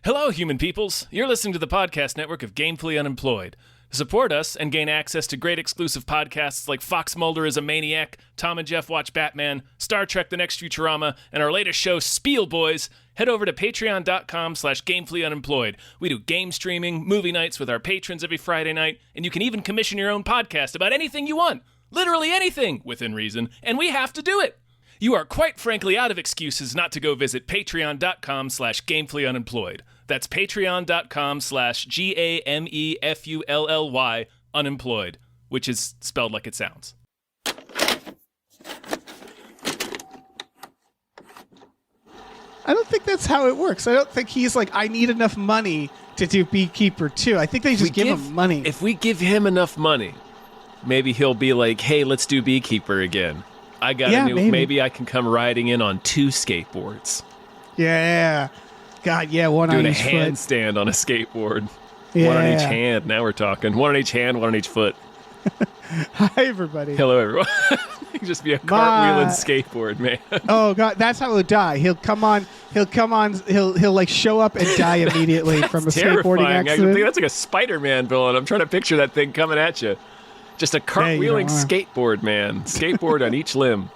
Hello, human peoples. You're listening to the podcast network of Gamefully Unemployed. To support us and gain access to great exclusive podcasts like Fox Mulder is a Maniac, Tom and Jeff Watch Batman, Star Trek The Next Futurama, and our latest show, Spiel Boys, head over to patreon.com/gamefullyunemployed. We do game streaming, movie nights with our patrons every Friday night, and you can even commission your own podcast about anything you want. Literally anything, within reason, and we have to do it. You are quite frankly out of excuses not to go visit patreon.com/gamefullyunemployed. That's patreon.com/GAMEFULLY unemployed, which is spelled like it sounds. I don't think that's how it works. I don't think he's like, I need enough money to do Beekeeper 2. I think they just give him money. If we give him enough money, maybe he'll be like, hey, let's do Beekeeper again. I got a new, maybe I can come riding in on 2 skateboards. Yeah. God, yeah, one on each foot. Doing a handstand on a skateboard. Yeah. One on each hand. Now we're talking. One on each hand, one on each foot. Hi, everybody. Hello, everyone. Just be a cartwheeling skateboard, man. Oh, God, that's how he'll die. He'll like show up and die immediately from a skateboarding accident. That's like a Spider-Man villain. I'm trying to picture that thing coming at you. Just a cartwheeling skateboard, man. Skateboard on each limb.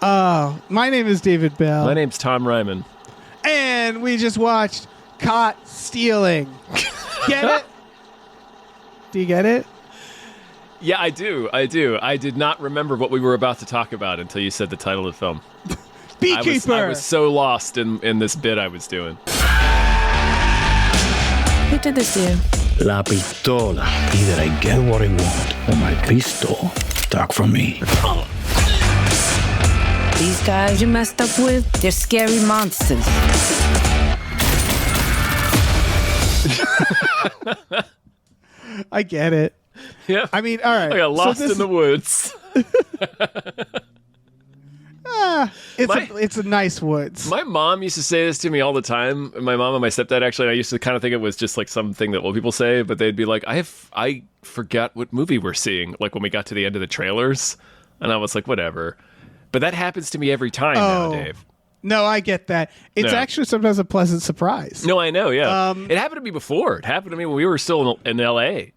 My name is David Bell. My name's Tom Ryman. And we just watched Caught Stealing. Get it? Do you get it? Yeah, I do. I did not remember what we were about to talk about until you said the title of the film. Beekeeper! I was so lost in this bit I was doing. Who did this to you? La pistola. Either I get what I want or my pistol talk for me. These guys you messed up with, they're scary monsters. I get it. Yeah. I mean, all right. I got lost in the woods. It's a nice woods. My mom used to say this to me all the time. My mom and my stepdad, actually, I used to kind of think it was just like something that old people say, but they'd be like, I forgot what movie we're seeing, like when we got to the end of the trailers. And I was like, whatever. But that happens to me every time now, Dave. No, I get that. It's actually sometimes a pleasant surprise. No, I know, yeah. It happened to me before. It happened to me when we were still in L.A.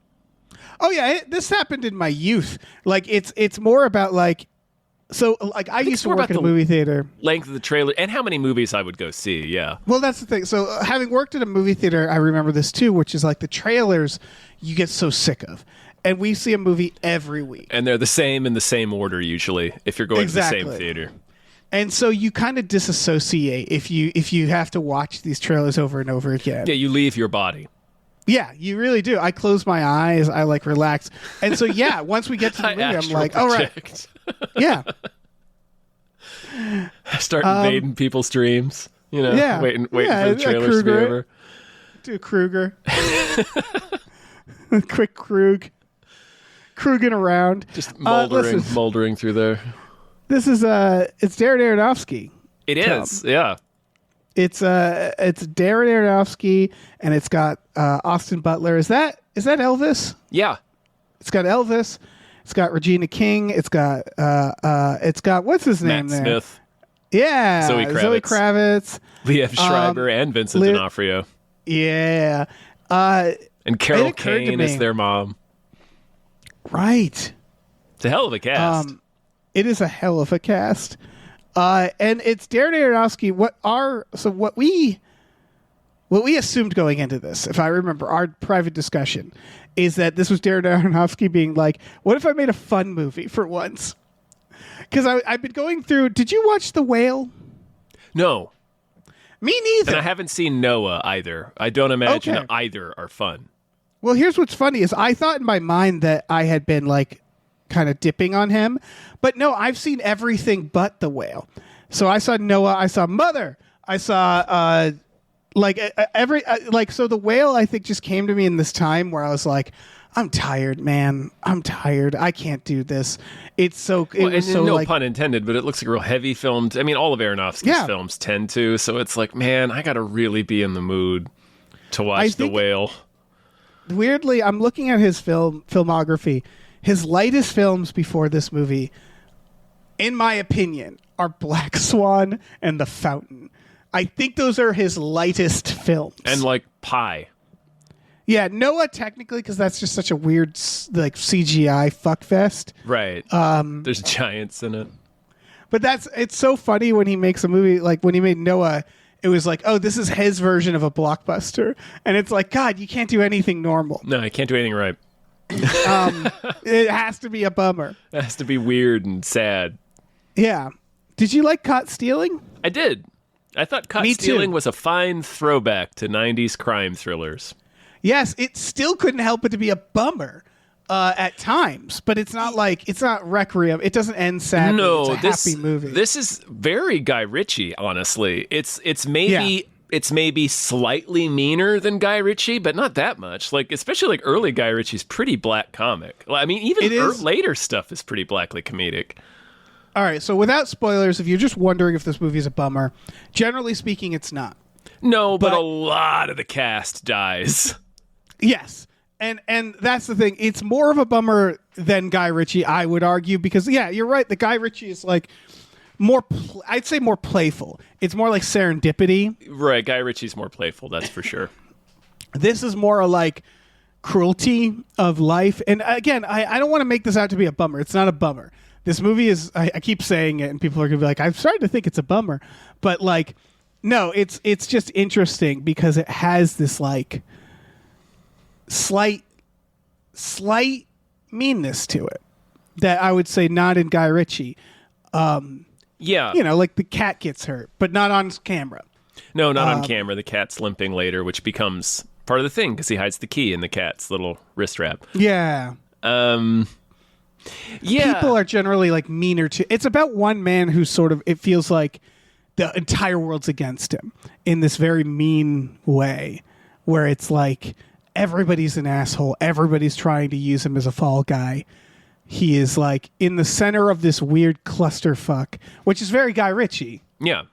Oh, yeah. This happened in my youth. Like, it's more about, like... So, like, I used to work in a movie theater. Length of the trailer and how many movies I would go see, yeah. Well, that's the thing. So, having worked at a movie theater, I remember this too, which is like the trailers you get so sick of. And we see a movie every week. And they're the same in the same order, usually, if you're going to the same theater. And so you kind of disassociate if you have to watch these trailers over and over again. Yeah, you leave your body. Yeah, you really do. I close my eyes. I, like, relax. And so, yeah, once we get to the movie, I'm like, all right. Yeah. Start invading people's dreams. You know, waiting for the trailers to be over. Do Kruger. Quick Krug. Kruging around. Just moldering through there. This is it's Darren Aronofsky. It is, yeah. It's Darren Aronofsky, and it's got Austin Butler. Is that Elvis? Yeah. It's got Elvis. It's got Regina King. It's got what's his name Matt there? Smith. Yeah, Zoe Kravitz, Liev Schreiber, and Vincent D'Onofrio. Yeah, and Carol Kane is their mom. Right. It's a hell of a cast. It is a hell of a cast. And it's Darren Aronofsky. What we assumed going into this, if I remember our private discussion, is that this was Darren Aronofsky being like, what if I made a fun movie for once? Because I've been going through, did you watch The Whale? No. Me neither. And I haven't seen Noah either. I don't imagine either are fun. Well, here's what's funny is I thought in my mind that I had been like kind of dipping on him. But no, I've seen everything but The Whale. So I saw Noah, I saw Mother, I saw so The Whale I think just came to me in this time where I was like, I'm tired, man. I'm tired. I can't do this. It's so no pun intended, but it looks like a real heavy filmed. I mean, all of Aronofsky's films tend to, so it's like, man, I got to really be in the mood to watch The Whale. Weirdly, I'm looking at his filmography. His lightest films before this movie, in my opinion, are Black Swan and The Fountain. I think those are his lightest films. And like Pi. Yeah, Noah technically, because that's just such a weird like CGI fuckfest. Right. There's giants in it. But it's so funny when he makes a movie, like when he made Noah, it was like, oh, this is his version of a blockbuster. And it's like, God, you can't do anything normal. No, I can't do anything right. It has to be a bummer. It has to be weird and sad. Yeah. Did you like Caught Stealing? I did. I thought Caught Me Stealing too. was a fine throwback to 90s crime thrillers. Yes, it still couldn't help but to be a bummer at times, but it's not Requiem. It doesn't end sadly. No, it's a happy movie. This is very Guy Ritchie, honestly. It's maybe slightly meaner than Guy Ritchie, but not that much. Like, especially like early Guy Ritchie's pretty black comic. I mean, even later stuff is pretty blackly comedic. All right, so without spoilers, if you're just wondering if this movie is a bummer, generally speaking, it's not. No, but a lot of the cast dies. Yes. And that's the thing. It's more of a bummer than Guy Ritchie, I would argue, because, yeah, you're right. The Guy Ritchie is like more, I'd say more playful. It's more like serendipity. Right. Guy Ritchie's more playful, that's for sure. This is more like cruelty of life. And again, I don't want to make this out to be a bummer. It's not a bummer. This movie is, I keep saying it, and people are going to be like, I'm starting to think it's a bummer. But, like, no, it's just interesting because it has this, like, slight meanness to it that I would say not in Guy Ritchie. Yeah. You know, like the cat gets hurt, but not on camera. No, not on camera. The cat's limping later, which becomes part of the thing because he hides the key in the cat's little wrist wrap. Yeah. Yeah. People are generally like meaner to. It's about one man who sort of, it feels like the entire world's against him in this very mean way where it's like everybody's an asshole. Everybody's trying to use him as a fall guy. He is like in the center of this weird clusterfuck, which is very Guy Ritchie. Yeah.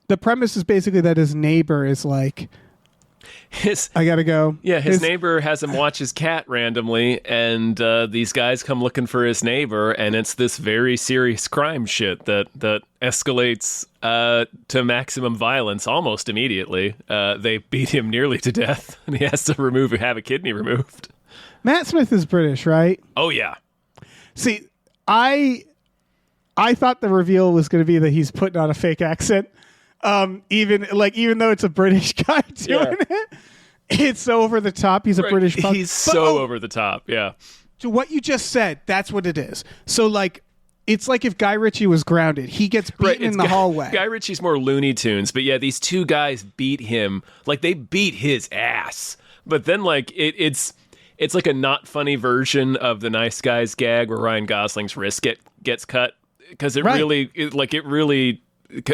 The premise is basically that his neighbor is like, I gotta go. Yeah, his neighbor has him watch his cat randomly, and these guys come looking for his neighbor, and it's this very serious crime shit that escalates to maximum violence almost immediately. They beat him nearly to death, and he has to have a kidney removed. Matt Smith is British, right? Oh yeah. See, I thought the reveal was going to be that he's putting on a fake accent. Even though it's a British guy doing it, it's so over the top. He's a British punk. He's so over the top. Yeah. To what you just said, that's what it is. So like, it's like if Guy Ritchie was grounded. He gets beaten in the hallway. Guy Ritchie's more Looney Tunes, but yeah, these two guys beat him. Like they beat his ass. But then like it's like a not funny version of the Nice Guys gag where Ryan Gosling's wrist gets cut because it really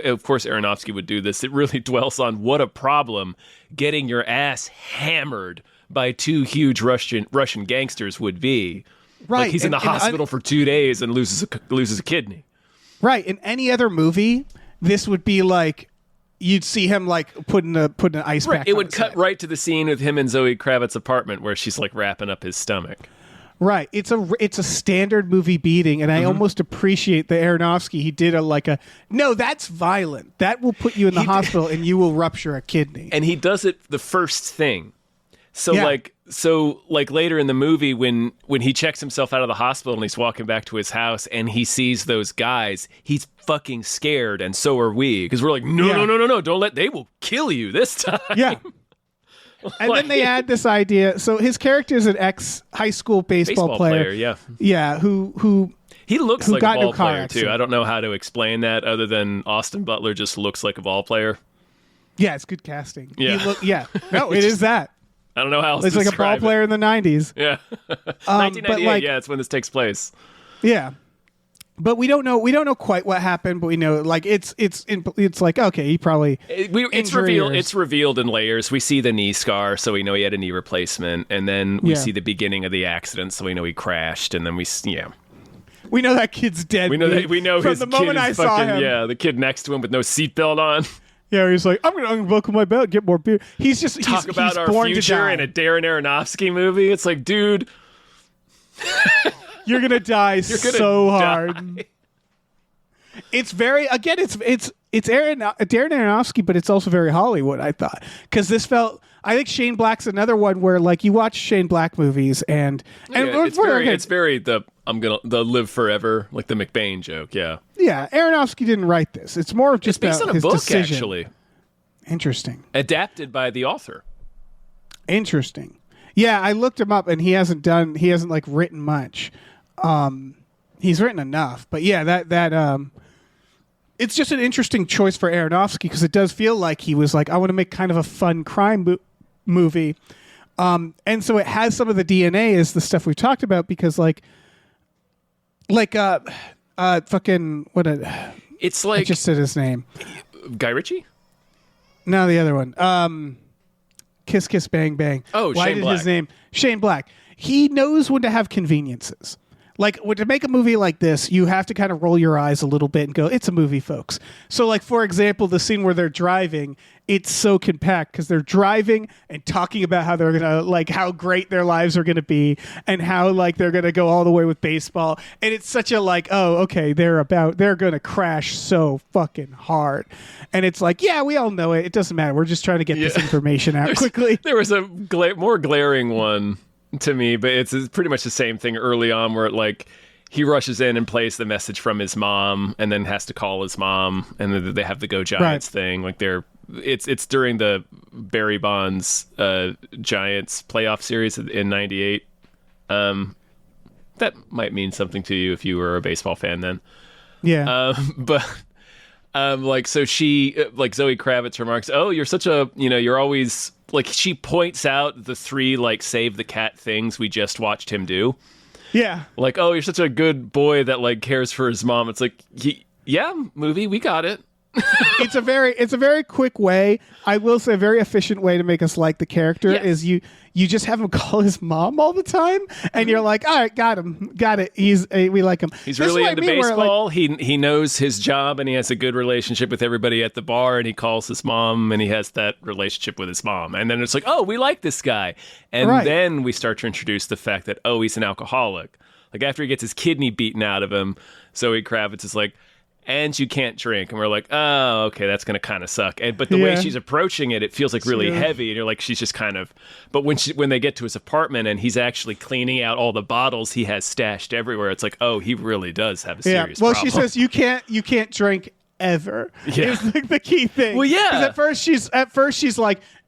of course Aronofsky would do this. It really dwells on what a problem getting your ass hammered by two huge Russian gangsters would be. Right. Like he's in the hospital for 2 days and loses a kidney. Right. In any other movie, this would be like you'd see him like putting an ice pack. It would cut right to the scene of him in Zoe Kravitz's apartment where she's like wrapping up his stomach. Right. It's a standard movie beating, and I almost appreciate the Aronofsky. He did no, that's violent. That will put you in the hospital and you will rupture a kidney. And he does it the first thing. So like later in the movie when he checks himself out of the hospital and he's walking back to his house and he sees those guys, he's fucking scared, and so are we, because we're like, no, they will kill you this time. Yeah. And then they add this idea. So his character is an ex-high school baseball player. Yeah. Yeah, who he looks like a ball player accident. too. I don't know how to explain that other than Austin Butler just looks like a ball player. Yeah, it's good casting. Yeah. No, it is that. I don't know how else it's to like a ball player in the 90s. Yeah. 1998, that's when this takes place. Yeah. But we don't know quite what happened, but we know like it's like, okay, he probably it's revealed in layers. We see the knee scar, so we know he had a knee replacement, and then we see the beginning of the accident, so we know he crashed, and then we know that kid's dead. We know from his the kid moment is I saw him. Yeah, the kid next to him with no seatbelt on. Yeah, he's like, I'm going to unbuckle my belt, get more beer. He's about our born future in a Darren Aronofsky movie. It's like, dude, you're gonna die so hard. It's very, again, it's it's Darren Aronofsky, but it's also very Hollywood, I thought. Because this felt... I think Shane Black's another one where, like, you watch Shane Black movies and it's very the live forever, like the McBain joke. Yeah. Yeah. Aronofsky didn't write this. It's more of just based on a his book, decision. actually. Interesting. Adapted by the author. Interesting. Yeah, I looked him up, and he hasn't like written much. He's written enough, but yeah, that it's just an interesting choice for Aronofsky because it does feel like he was like, I want to make kind of a fun crime movie, and so it has some of the DNA is the stuff we've talked about because fucking it's like I just said his name, Guy Ritchie. No, the other one. Kiss Kiss Bang Bang. Oh, why Shane did Black. his name Shane Black? He knows when to have conveniences. Like to make a movie like this, you have to kind of roll your eyes a little bit and go, "It's a movie, folks." So, like for example, the scene where they're driving, it's so compact because they're driving and talking about how they're gonna how great their lives are gonna be and how they're gonna go all the way with baseball. And it's such a oh, okay, they're gonna crash so fucking hard. And it's yeah, we all know it. It doesn't matter. We're just trying to get this information out quickly. There was a more glaring one to me, but it's pretty much the same thing early on where he rushes in and plays the message from his mom and then has to call his mom and then they have the Go Giants thing. It's during the Barry Bonds Giants playoff series in 98. That might mean something to you if you were a baseball fan then. Yeah. So she Zoe Kravitz remarks, "Oh, you're such a, you're always she points out the 3 save the cat things we just watched him do." Yeah. Oh, you're such a good boy that cares for his mom. It's yeah, movie, we got it. It's a very quick way. I will say a very efficient way to make us like the character is you just have him call his mom all the time and you're like, all right, got it. We like him. He's really into baseball. He knows his job and he has a good relationship with everybody at the bar and he calls his mom and he has that relationship with his mom. And then it's oh, we like this guy. And then we start to introduce the fact that, oh, he's an alcoholic. After he gets his kidney beaten out of him, Zoe Kravitz is and you can't drink. And we're oh, okay, that's going to kind of suck. But the way she's approaching it, it feels really heavy. And you're she's just kind of... But when they get to his apartment and he's actually cleaning out all the bottles he has stashed everywhere, it's oh, he really does have a serious problem. Well, she says you can't drink ever. Yeah. Is the key thing. Well, yeah. 'Cause at first she's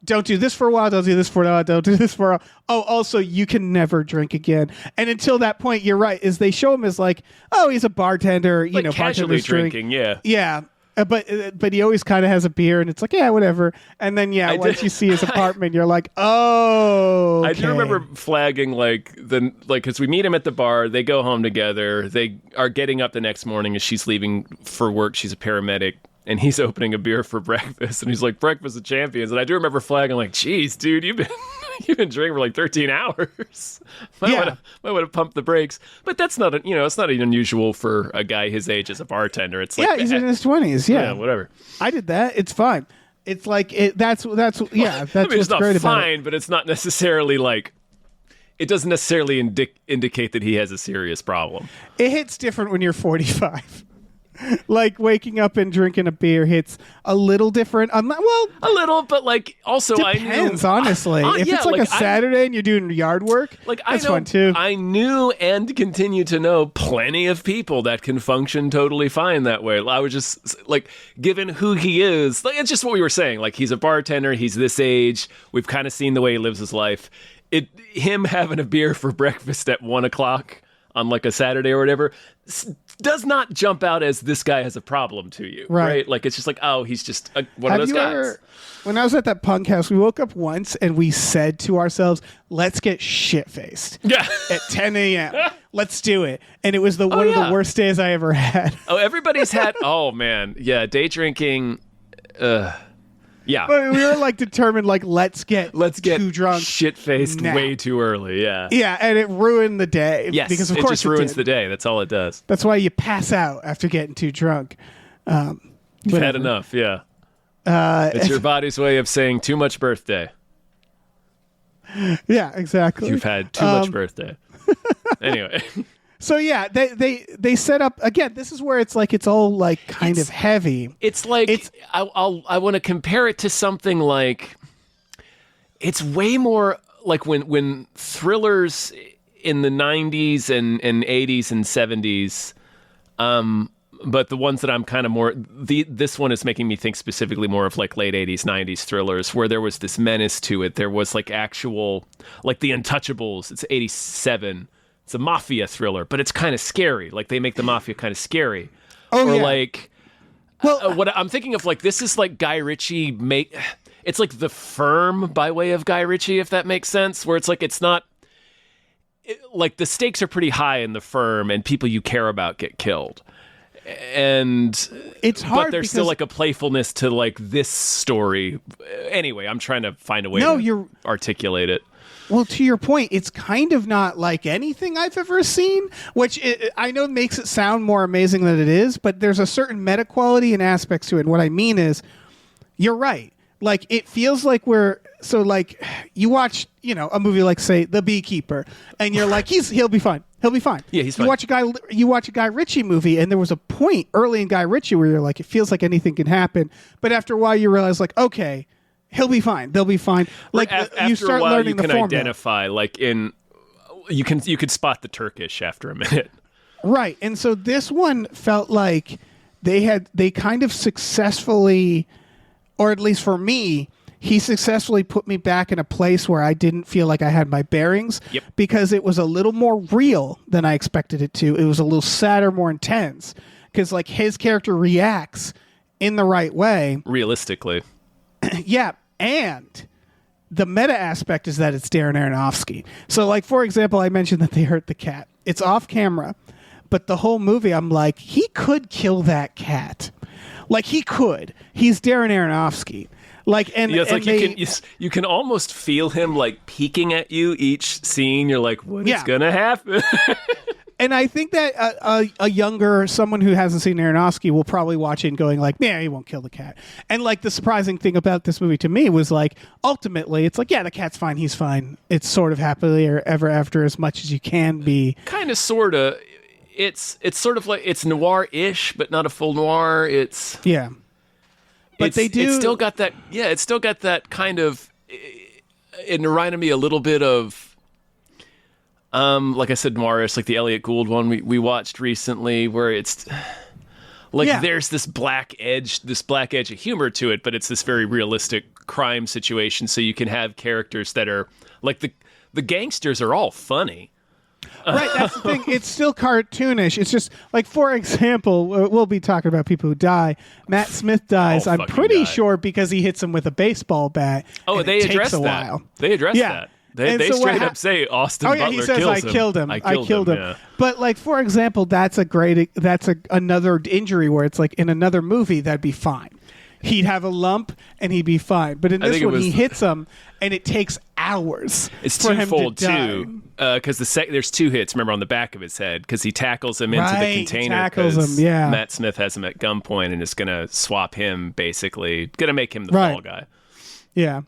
don't do this for a while, don't do this for a while, don't do this for a while. Oh, also, you can never drink again. And until that point, you're right, is they show him as oh, he's a bartender, casually drinking, yeah. Yeah. But he always kind of has a beer, and it's yeah, whatever. And then once you see his apartment, you're oh. Okay. I do remember flagging because we meet him at the bar. They go home together. They are getting up the next morning as she's leaving for work. She's a paramedic, and he's opening a beer for breakfast. And he's breakfast of champions. And I do remember flagging geez, dude, you've been drinking for 13 hours. Might would have pumped the brakes. But that's not it's not unusual for a guy his age as a bartender. It's he's in his 20s. Yeah, whatever. I did that. It's fine. It's that's that's I mean, what's it's not great fine, about it. but it's not necessarily it doesn't necessarily indicate that he has a serious problem. It hits different when you're 45. Waking up and drinking a beer hits a little different. A little, but also depends, honestly. If it's a Saturday and you're doing yard work, that's fun too. I knew and continue to know plenty of people that can function totally fine that way. I was just given who he is, it's just what we were saying. He's a bartender. He's this age. We've kind of seen the way he lives his life. Him having a beer for breakfast at 1:00 on a Saturday or whatever does not jump out as this guy has a problem to you, right? It's just oh, he's just one of those guys. When I was at that punk house, we woke up once and we said to ourselves, let's get shit-faced at 10 a.m. Let's do it. And it was one of the worst days I ever had. Oh, everybody's had, oh man. Yeah, day drinking, yeah. But we were determined, let's get too drunk, shit-faced now. way too early. Yeah, yeah, and it ruined the day. Yes, because of it course just ruins the day. That's all it does. That's why you pass out after getting too drunk. You've had enough. Yeah, it's your body's way of saying too much birthday. Yeah, exactly. You've had too much birthday. Anyway. So yeah, they set up again. This is where it's like it's all like kind of heavy. It's like I want to compare it to something like it's way more like when thrillers in the 90s and 80s and 70s, but the ones that I'm kind of more this one is making me think specifically more of like late 80s 90s thrillers where there was this menace to it. There was like actual like The Untouchables. It's 87. It's a mafia thriller, but it's kind of scary. Like they make the mafia kind of scary. Oh, or yeah. like, what I'm thinking of, like this is like Guy Ritchie it's like The Firm by way of Guy Ritchie, if that makes sense. Where it's like it's not like the stakes are pretty high in The Firm, and people you care about get killed, and it's hard. But there's still like a playfulness to like this story. Anyway, I'm trying to find a way to articulate it. Well, to your point, it's kind of not like anything I've ever seen, which I know makes it sound more amazing than it is, but there's a certain meta quality and aspects to it. And what I mean is, you're right. Like, it feels like so like, you watch, a movie like, say, The Beekeeper, and you're like, he'll be fine. He'll be fine. Yeah, he's fine. You watch a Guy Ritchie movie, and there was a point early in Guy Ritchie where you're like, it feels like anything can happen. But after a while, you realize, like, okay, he'll be fine. They'll be fine. Like you start a while, learning you can the formula. identify, like you can spot the Turkish after a minute, right? And so this one felt like they kind of successfully, or at least for me, he successfully put me back in a place where I didn't feel like I had my bearings. Yep. Because it was a little more real than I expected it to. It was a little sadder, more intense, because like his character reacts in the right way, realistically. Yeah. And the meta aspect is that it's Darren Aronofsky. So, like, for example, I mentioned that they hurt the cat. It's off camera, but the whole movie, I'm like, he could kill that cat. Like, he could. He's Darren Aronofsky. Like, and yeah, it's and like you can almost feel him like peeking at you each scene. You're like, what is gonna happen? And I think that a younger, someone who hasn't seen Aronofsky will probably watch it and going like, yeah, he won't kill the cat. And like the surprising thing about this movie to me was like, ultimately, it's like, yeah, the cat's fine. He's fine. It's sort of happily ever after as much as you can be. Kind of, sort of. It's sort of like, it's noir-ish, but not a full noir. Yeah. But they do. It's still got that, it's still got that kind of, it reminded me a little bit of, like I said, noirish, like the Elliot Gould one we watched recently, where it's like there's this black edge of humor to it, but it's this very realistic crime situation. So you can have characters that are like the gangsters are all funny. Right, that's the thing. It's still cartoonish. It's just like, for example, we'll be talking about people who die. Matt Smith dies. I'm pretty sure because he hits him with a baseball bat. Oh, and they address that. While. They address that. They so straight up say Austin Butler he says, kills I killed him. I killed him. Yeah. But like, for example, that's another injury where it's like in another movie that'd be fine. He'd have a lump and he'd be fine. But in this one, he hits him and it takes hours. It's for twofold him to too, because there's two hits. Remember, on the back of his head, because he tackles him into the container. Tackles him, yeah. Matt Smith has him at gunpoint and is gonna swap him, basically, gonna make him the fall guy. Yeah.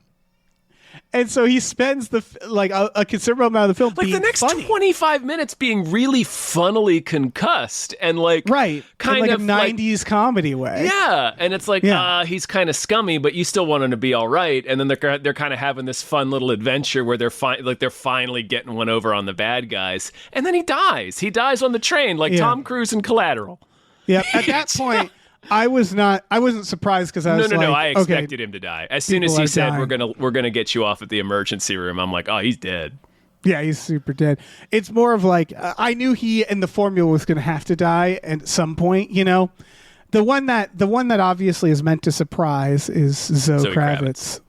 And so he spends a considerable amount of the film like being the next funny. 25 minutes being really funnily concussed and like kind in like of a 90s comedy way. Yeah, and it's like he's kind of scummy, but you still want him to be all right. And then they're kind of having this fun little adventure where they're finally getting one over on the bad guys, and then he dies. He dies on the train like Tom Cruise in Collateral. Yeah, at that point. I wasn't surprised because I was no. I expected him to die as soon as he said dying. we're gonna get you off at the emergency room. I'm like, oh, he's dead. Yeah, he's super dead. It's more of like I knew he and the formula was gonna have to die at some point. The one that obviously is meant to surprise is Zoe Kravitz.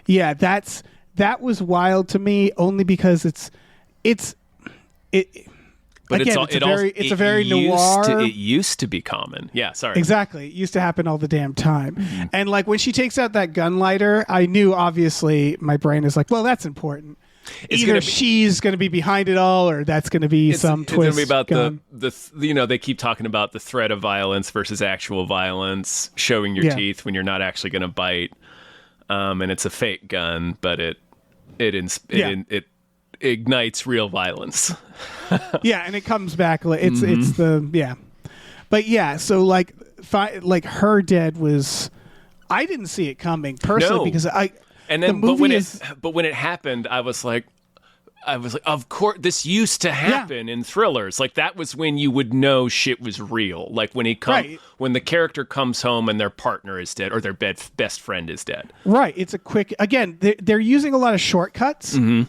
Yeah, that was wild to me only because it. But again, it's a very noir. It used to be common. Yeah, sorry. Exactly. It used to happen all the damn time. Mm-hmm. And like when she takes out that gun lighter, I knew obviously my brain is like, well, that's important. Either she's going to be behind it all, or that's going to be some twist. It's going to be about they keep talking about the threat of violence versus actual violence, showing your teeth when you're not actually going to bite, and it's a fake gun, but it ignites real violence. Yeah, and it comes back. It's the but yeah. So like her dead was. I didn't see it coming personally because And then, but when it happened, I was like, of course, this used to happen in thrillers. Like that was when you would know shit was real. Like when when the character comes home and their partner is dead or their best friend is dead. Right. It's a quick. Again, they're using a lot of shortcuts. And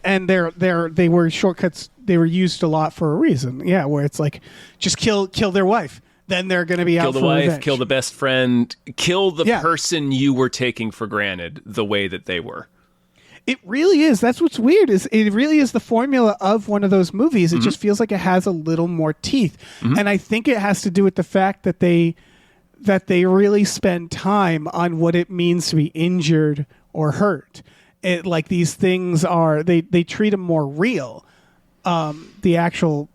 they were shortcuts. They were used a lot for a reason. Yeah, where it's like, just kill their wife. Then they're going to be out for revenge. Kill the wife, kill the best friend, kill the person you were taking for granted the way that they were. It really is. That's what's weird. Is it really is the formula of one of those movies. It just feels like it has a little more teeth. And I think it has to do with the fact that they really spend time on what it means to be injured or hurt. Like these things are, they treat them more real. The actual,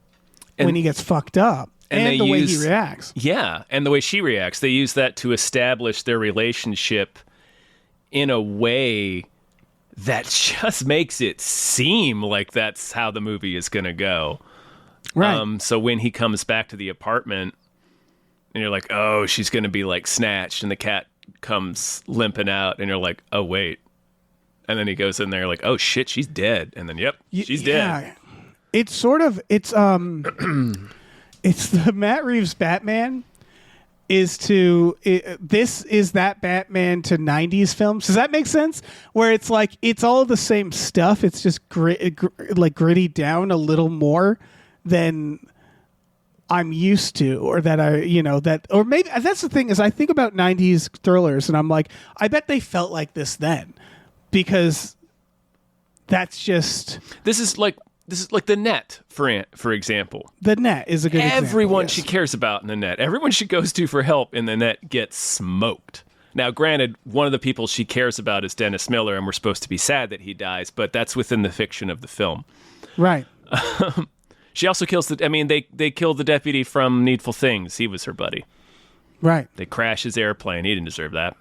when he gets fucked up. And the way he reacts. Yeah, and the way she reacts. They use that to establish their relationship in a way that just makes it seem like that's how the movie is going to go. Right. So when he comes back to the apartment, and you're like, oh, she's going to be like snatched, and the cat comes limping out, and you're like, oh, wait. And then he goes in there like, oh, shit, she's dead. And then, yep, she's dead. It's sort of, it's the Matt Reeves Batman this is that Batman to 90s films. Does that make sense? Where it's like, it's all the same stuff. It's just gritty down a little more than I'm used to, or that or maybe that's the thing is I think about 90s thrillers and I'm like, I bet they felt like this then because that's just. This is like The Net, for example. The Net is a good example. Everyone she cares about in The Net, everyone she goes to for help in The Net gets smoked. Now, granted, one of the people she cares about is Dennis Miller, and we're supposed to be sad that he dies, but that's within the fiction of the film. Right. She also kills they killed the deputy from Needful Things. He was her buddy. Right. They crash his airplane. He didn't deserve that.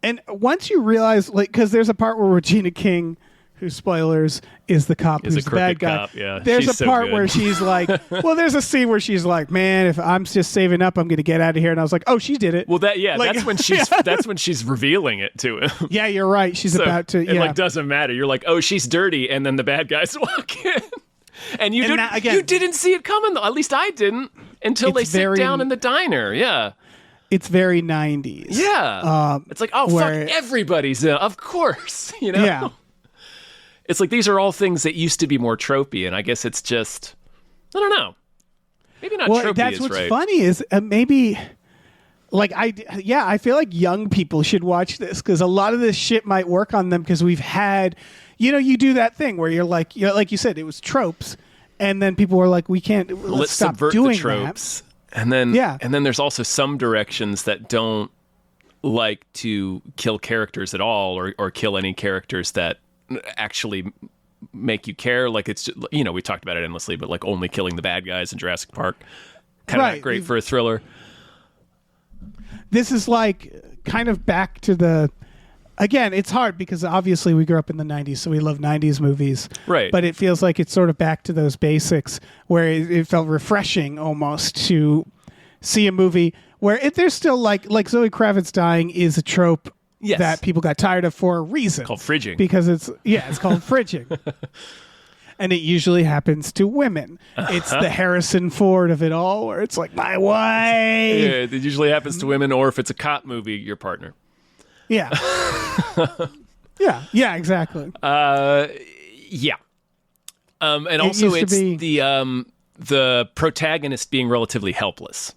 And once you realize, because there's a part where Regina King, whose spoilers, is the cop who's the bad guy. Cop, yeah. There's she's a part so where she's like, well, there's a scene where she's like, man, if I'm just saving up, I'm going to get out of here. And I was like, oh, she did it. Well, that's when she's revealing it to him. Yeah, you're right. She's about to. Yeah. It doesn't matter. You're like, oh, she's dirty, and then the bad guys walk in, and you didn't see it coming though. At least I didn't until they sit down in the diner. Yeah. It's very 90s. Yeah. It's like, oh, fuck, everybody's in. Of course. Yeah. It's like these are all things that used to be more tropey, and I guess it's just, I don't know. Maybe not tropey that's is what's right. funny is maybe, I feel like young people should watch this because a lot of this shit might work on them because we've had, you do that thing where you're like you said, it was tropes, and then people were like, we can't, let's stop subvert doing the tropes. That. And then there's also some directions that don't like to kill characters at all or kill any characters that actually make you care. Like it's just, we talked about it endlessly, but like only killing the bad guys in Jurassic Park, kind of not great for a thriller. This is like kind of back to the. Again, it's hard because obviously we grew up in the 90s, so we love 90s movies. Right. But it feels like it's sort of back to those basics where it felt refreshing almost to see a movie where there's still like Zoe Kravitz dying is a trope. Yes. That people got tired of for a reason. Called fridging. Because it's called fridging. And it usually happens to women. It's the Harrison Ford of it all, where it's like, my wife. Yeah, it usually happens to women, or if it's a cop movie, your partner. Yeah. yeah, exactly. Yeah. And also it's the protagonist being relatively helpless.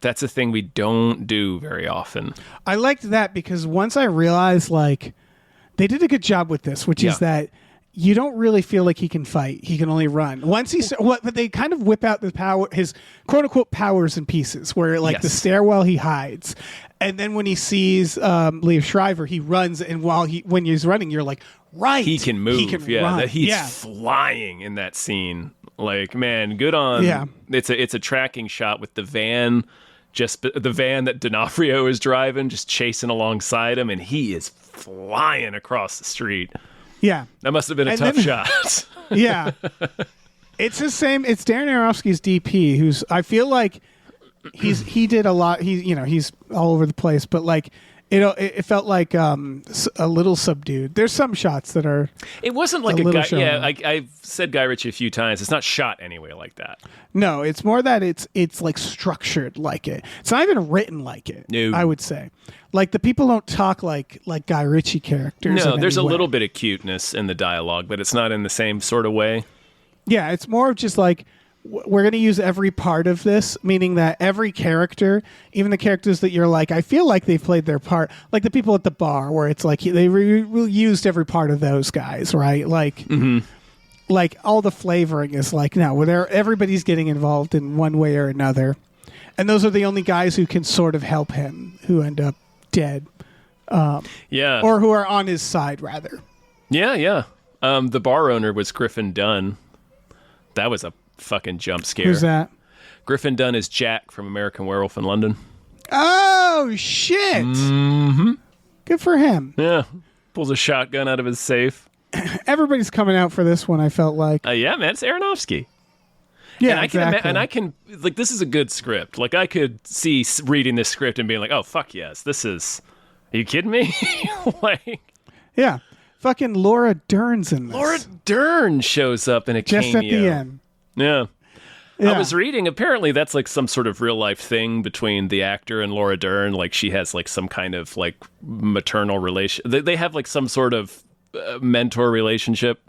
That's a thing we don't do very often. I liked that because once I realized, they did a good job with this, which is that you don't really feel like he can fight. He can only run. But they kind of whip out his quote unquote powers in pieces, where the stairwell he hides, and then when he sees Liev Schreiber, he runs, and when he's running, you're like, right, he can move. He can run. He's flying in that scene. Like, man, good on. Yeah, it's a tracking shot with the van. Just the van that D'Onofrio is driving, just chasing alongside him, and he is flying across the street. Yeah. That must have been a And tough then- shot. Yeah. It's the same. It's Darren Aronofsky's DP, who's I feel like he did a lot. He's all over the place, but like it felt like a little subdued. There's some shots that are. It wasn't like A a little guy. shown Yeah, off. I've said Guy Ritchie a few times. It's not shot anyway like that. No, it's more that it's like structured like it. It's not even written like it. No. I would say, like the people don't talk like Guy Ritchie characters. No, in there's a any way. little bit of cuteness in the dialogue, but it's not in the same sort of way. Yeah, it's more of just like we're going to use every part of this, meaning that every character, even the characters that you're like, I feel like they've played their part, like the people at the bar, where it's like they used every part of those guys, right? Like, like all the flavoring is like no, where everybody's getting involved in one way or another, and those are the only guys who can sort of help him, who end up dead, Yeah. or who are on his side rather. Yeah. The bar owner was Griffin Dunn. That was a fucking jump scare. Who's that? Griffin Dunn is Jack from American Werewolf in London. Oh shit! Mm-hmm. Good for him. Yeah. Pulls a shotgun out of his safe. Everybody's coming out for this one. I felt like, Yeah, man, it's Aronofsky. yeah, And I exactly. can, and I can, like, this is a good script. Like, I could see reading this script and being like, oh, fuck yes, this is, are you kidding me? Like, Yeah, fucking Laura Dern's in this. Laura Dern shows up in a just cameo. at the end. Yeah. Yeah. I was reading, apparently that's like some sort of real life thing between the actor and Laura Dern. Like, she has like some kind of like maternal relation. They have like some sort of mentor relationship.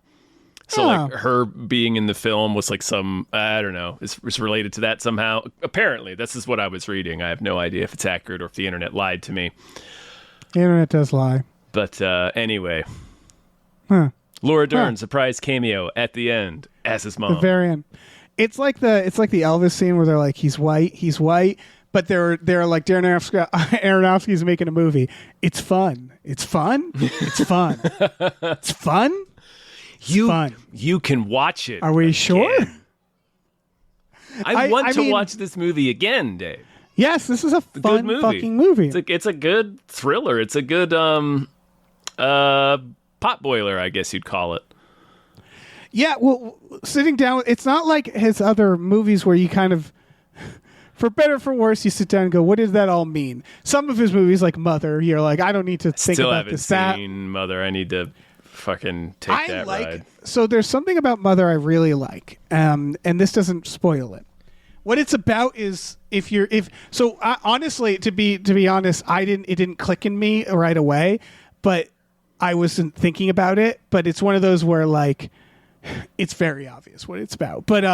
So like Oh. her being in the film was like some, I don't know, is related to that somehow. Apparently, this is what I was reading. I have no idea if it's accurate or if the internet lied to me. The internet does lie. But anyway, Huh. Laura Dern, surprise cameo at the end as his mom. The very end. It's like the Elvis scene where they're like, he's white, but they're like Aronofsky's making a movie. It's fun. It's fun. It's fun. It's fun. Fun. You can watch it. Are we sure? again. I want I to mean- watch this movie again, Dave. Yes, this is a Good fun movie. fucking movie. It's a good thriller. It's a good potboiler, I guess you'd call it. Yeah, well, sitting down, it's not like his other movies where you kind of, for better or for worse, you sit down and go, what does that all mean? Some of his movies, like Mother, you're like, I don't need to think Still about haven't this. That seen Mother. I need to fucking take I that like. ride. So there's something about Mother I really like, and this doesn't spoil it. What it's about is honestly, to be honest, it didn't click in me right away, but I wasn't thinking about it. But it's one of those where like it's very obvious what it's about. But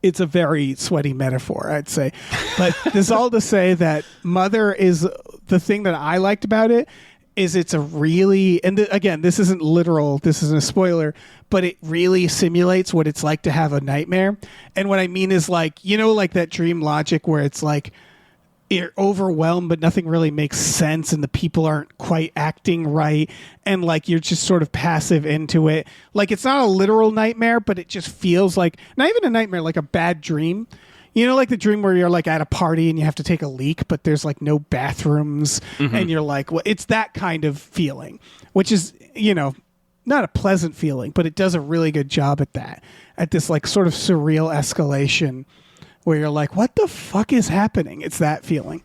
it's a very sweaty metaphor, I'd say. But this all to say that Mother is the thing that I liked about it is it's a really, and again, this isn't literal, this isn't a spoiler, but it really simulates what it's like to have a nightmare. And what I mean is like, like that dream logic where it's like, you're overwhelmed, but nothing really makes sense, and the people aren't quite acting right, and like you're just sort of passive into it. Like it's not a literal nightmare, but it just feels like not even a nightmare, like a bad dream. Like the dream where you're like at a party and you have to take a leak, but there's like no bathrooms, and you're like, well, it's that kind of feeling, which is not a pleasant feeling, but it does a really good job at that, at this like sort of surreal escalation where you're like, what the fuck is happening? It's that feeling.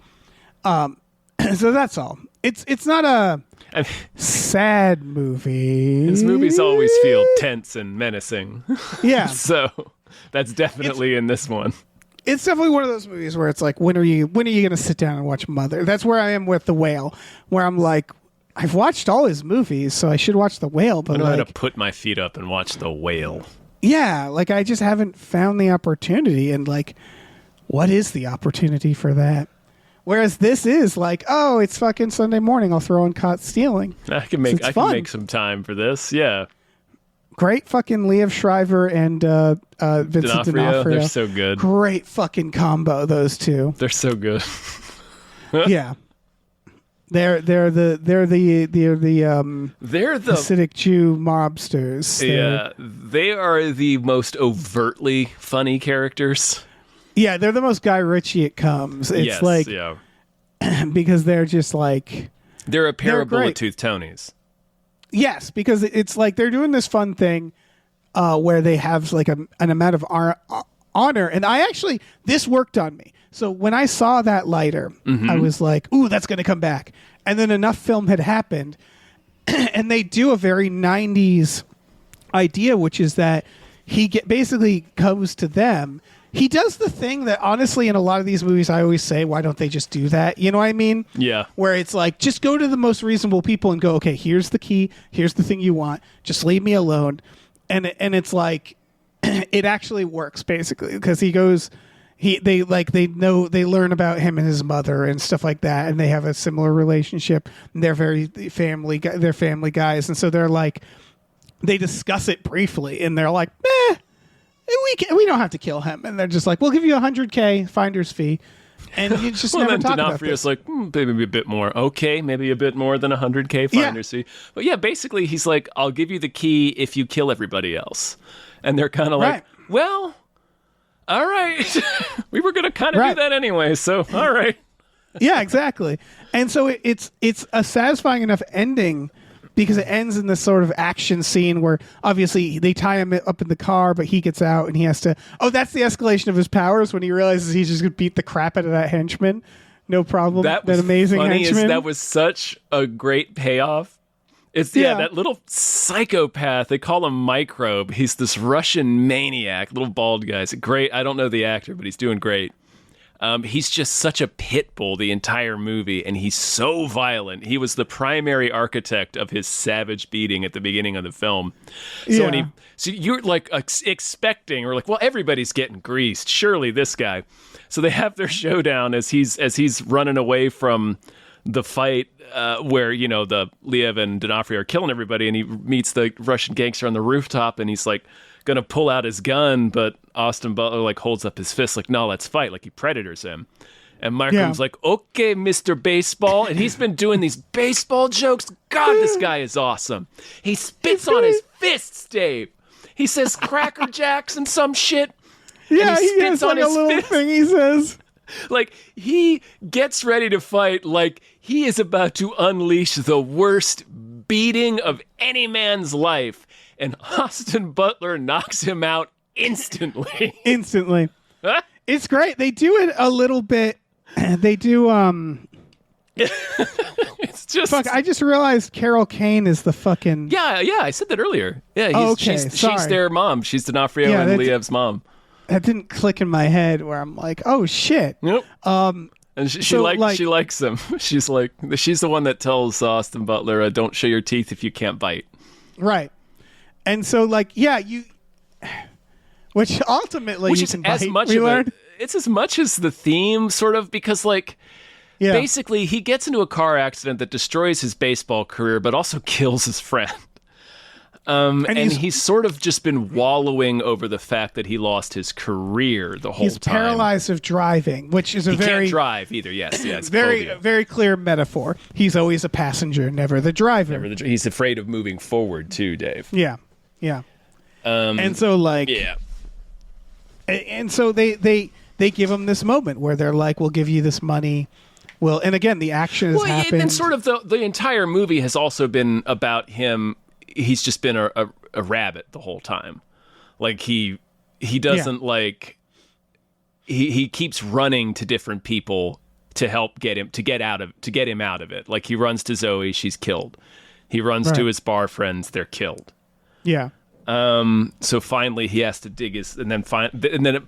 So that's all. It's not a I mean, sad movie. his movies always feel tense and menacing. Yeah. So that's definitely in this one. It's definitely one of those movies where it's like, when are you going to sit down and watch Mother? That's where I am with The Whale, where I'm like, I've watched all his movies, so I should watch The Whale. But I know how to like, put my feet up and watch The Whale. yeah, like I just haven't found the opportunity. And like, what is the opportunity for that? Whereas this is like, oh, it's fucking Sunday morning. I'll throw on Caught Stealing. I can make It's fun. some time for this. Yeah. Great fucking Liev Schreiber and Vincent D'Onofrio. They're so good. Great fucking combo, those two. They're so good. Yeah. They're the They're the Hasidic Jew mobsters. yeah. They are the most overtly funny characters. Yeah, they're the most Guy Ritchie it comes. It's yes, like yeah. because they're just like They're a parable of great. Tooth Tonys. Yes, because it's like they're doing this fun thing where they have like an amount of honor, and this worked on me. So when I saw that lighter, I was like, "Ooh, that's going to come back." And then enough film had happened, and they do a very '90s idea, which is that he basically goes to them. He does the thing that honestly in a lot of these movies I always say, why don't they just do that? You know what I mean? Yeah. Where it's like, just go to the most reasonable people and go, okay, here's the key, here's the thing you want, just leave me alone. And it's like it actually works basically because he goes they learn about him and his mother and stuff like that, and they have a similar relationship, and they're family guys, and so they're like, they discuss it briefly and they're like, we don't have to kill him, and they're just like, we'll give you $100K finder's fee, and you just never talk about this. D'Onofrio's like, maybe a bit more. Okay, maybe a bit more than $100K finder's fee. But yeah, basically he's like, I'll give you the key if you kill everybody else. And they're kind of like, well, all right. We were going to kind of do that anyway, so all right. Yeah, exactly. And so it's a satisfying enough ending because it ends in this sort of action scene where obviously they tie him up in the car, but he gets out and he has to... Oh, that's the escalation of his powers when he realizes he's just going to beat the crap out of that henchman. No problem. That amazing henchman. That was such a great payoff. It's that little psychopath. They call him Microbe. He's this Russian maniac, little bald guy. It's great. I don't know the actor, but he's doing great. He's just such a pit bull the entire movie, and he's so violent. He was the primary architect of his savage beating at the beginning of the film. So so you're like expecting, or like, well, everybody's getting greased. Surely this guy. So they have their showdown as he's running away from the fight where the Liev and D'Onofrio are killing everybody, and he meets the Russian gangster on the rooftop, and he's like gonna pull out his gun, but Austin Butler like holds up his fist like, no, let's fight, like he predators him. And Markham's like, okay, Mr. Baseball, and he's been doing these baseball jokes. God, this guy is awesome. He spits on his fists, Dave. He says Cracker Jacks and some shit. Yeah, and he has spits on like his a little fist. thing he says. Like, he gets ready to fight like he is about to unleash the worst beating of any man's life. And Austin Butler knocks him out instantly. Huh? It's great. They do it a little bit. They do. It's just. Fuck! I just realized Carol Kane is the fucking. Yeah. I said that earlier. Yeah. Okay. She's their mom. She's D'Onofrio and Liev's mom. That didn't click in my head. Where I'm like, oh shit. Nope. And she likes him. She's the one that tells Austin Butler, "Don't show your teeth if you can't bite." Right. And so, which ultimately which you is can as bite, much we of learned. it's as much as the theme, sort of, because basically he gets into a car accident that destroys his baseball career, but also kills his friend. And he's sort of just been wallowing over the fact that he lost his career the whole time. He's paralyzed of driving, which is he can't drive either. Yes, it's very clear metaphor. He's always a passenger, never the driver. He's afraid of moving forward too, Dave. Yeah. And so and so they give him this moment where they're like, we'll give you this money. Well, and again, the action has happened. And sort of the entire movie has also been about him. He's just been a rabbit the whole time. Like he doesn't he keeps running to different people to help get him out of it. Like he runs to Zoe, she's killed. He runs to his bar friends, they're killed. Yeah. So finally he has to dig his, and then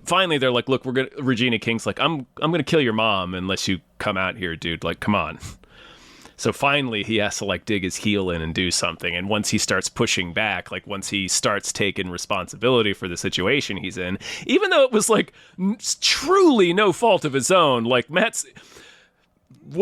finally they're like, look, Regina King's like, I'm going to kill your mom unless you come out here, dude. Like, come on. So finally he has to dig his heel in and do something. And once he starts pushing back, once he starts taking responsibility for the situation he's in, even though it was truly no fault of his own, Matt's,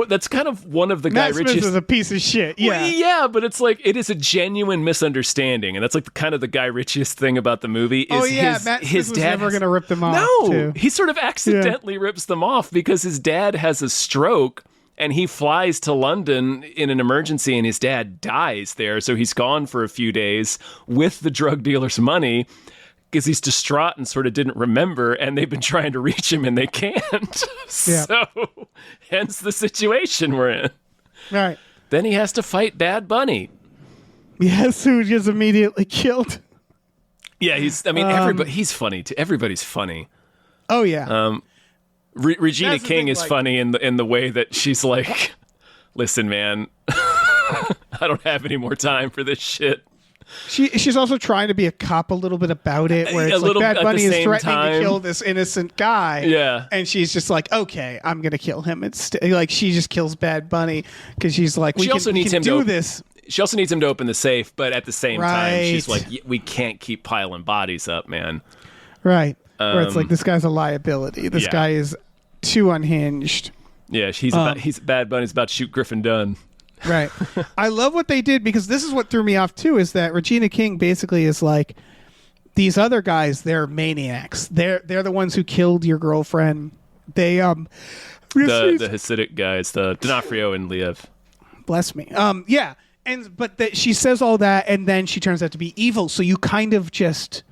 that's kind of one of the Guy Ritchie. Matt Smith is a piece of shit. Yeah. Well, yeah, but it's it is a genuine misunderstanding, and that's kind of the Guy Ritchie's thing about the movie. Is Matt his Smith was dad never going to rip them off. No, too. He sort of accidentally rips them off because his dad has a stroke, and he flies to London in an emergency, and his dad dies there. So he's gone for a few days with the drug dealer's money, because he's distraught and sort of didn't remember, and they've been trying to reach him and they can't. So, hence the situation we're in. Right. Then he has to fight Bad Bunny. Yes, who just immediately killed. Yeah, everybody. He's funny too. Everybody's funny. Oh yeah. Regina That's the King thing, is like- funny in the way that she's like, listen, man, I don't have any more time for this shit. She's also trying to be a cop a little bit about it, where A it's like little- Bad at the Bunny is same threatening time. to kill this innocent guy. Yeah. And she's just like, okay, I'm gonna kill him. It's like she just kills Bad Bunny because she's like, we She can, also we needs can him do to- this. She also needs him to open the safe, but at the same time, she's Right. like, we can't keep piling bodies up, man. Right. Where it's like, this guy's a liability. This yeah. guy is too unhinged. Yeah, he's Bad Bunny's about to shoot Griffin Dunn. Right. I love what they did because this is what threw me off too, is that Regina King basically is like, these other guys, they're maniacs. They're the ones who killed your girlfriend. They The Hasidic guys, the D'Onofrio and Liev. bless me. Yeah. But she says all that, and then she turns out to be evil. So you kind of just